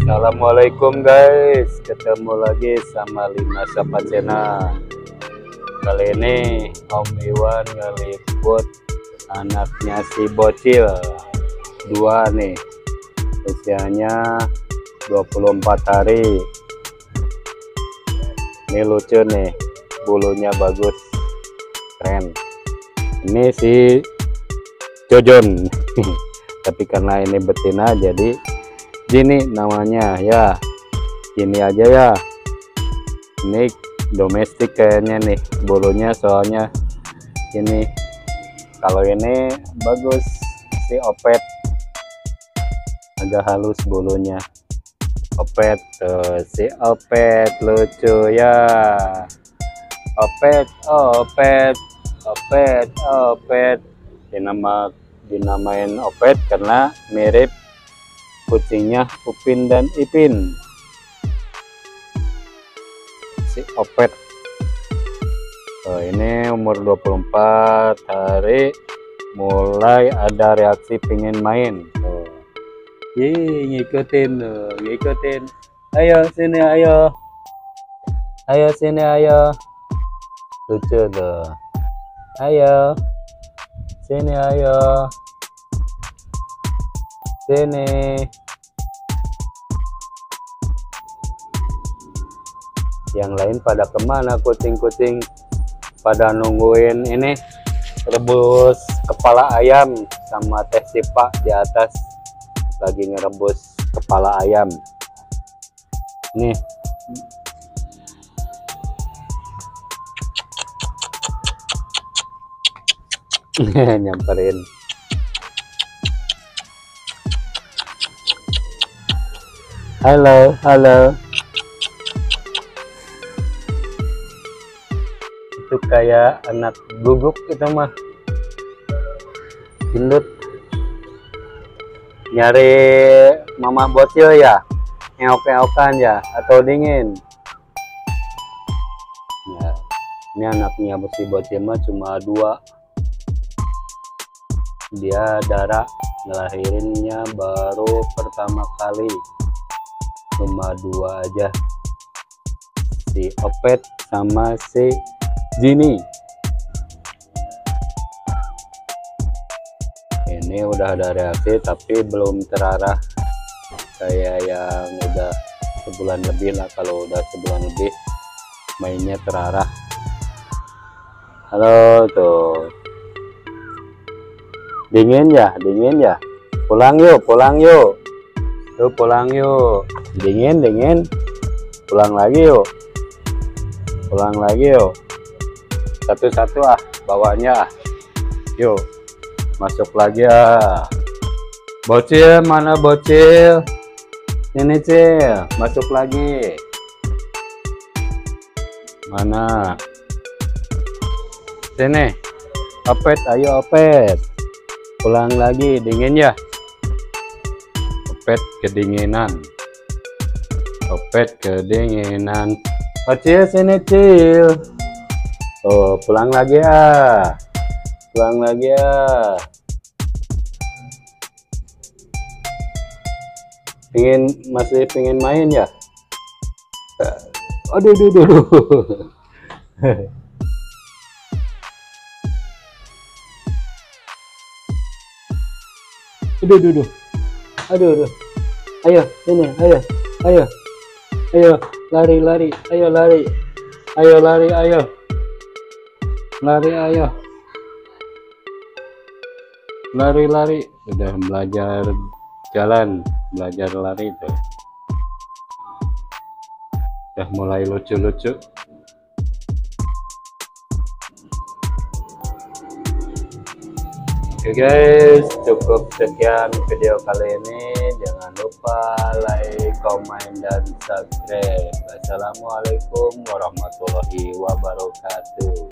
Assalamualaikum guys, ketemu lagi sama Lima Sapa Channel. Kali ini Om Iwan ngeliput anaknya si bocil dua nih, usianya 24 hari. Ini lucu nih, bulunya bagus, keren. Ini si Jojon tapi karena ini betina jadi gini namanya ya, gini aja ya. Ini domestik kayaknya nih bulunya, soalnya ini kalau ini bagus si opet, agak halus bulunya. Opet tuh, si opet lucu ya. Opet dinamain opet karena mirip kucingnya Upin dan Ipin, si opet. Oh, ini umur 24 hari, mulai ada reaksi pengen main. Oh. Ngikutin tuh, ngikutin. Ayo sini, ayo sini, ayo. Lucu tuh. Ayo sini, ayo sini. Yang lain pada kemana? Kucing-kucing pada nungguin ini rebus kepala ayam sama teh sipa di atas, lagi ngerebus kepala ayam nih. Nyamperin. Halo, halo. Itu kayak anak guguk itu mah, gendut. Nyari mama bocil ya, ngeok-ngeokan ya, atau dingin ya. Ini anaknya si bocil mah cuma dua. Dia darah ngelahirinnya baru pertama kali, cuma dua aja, si opet sama si Jini. Ini udah ada reaksi tapi belum terarah kayak yang udah sebulan lebih lah. Kalau udah sebulan lebih mainnya terarah. Halo tuh, dingin ya, dingin ya. Pulang yuk, pulang yuk. Tuh pulang yuk. Dingin, dingin. Pulang lagi yuk. Pulang lagi yuk. Satu-satu ah, bawanya. Yuk. Masuk lagi ah. Bocil, mana bocil? Ini Cil, masuk lagi. Mana? Sini. Opet, ayo opet. Pulang lagi, dingin ya. Opet kedinginan. Opet kedinginan. Bocil sini Cil. Oh, pulang lagi ya. Pulang lagi ya. Masih pengen main ya? Aduh, aduh, aduh. Aduh, aduh, aduh. Aduh, aduh. Ayo, sini, ayo. Ayo. Ayo, lari, lari. Ayo, lari. Ayo, lari, ayo. Lari, ayo. Lari, lari. Udah belajar jalan, belajar lari tuh. Udah mulai lucu-lucu. Oke guys, cukup sekian video kali ini. Jangan lupa like, komen, dan subscribe. Assalamualaikum warahmatullahi wabarakatuh.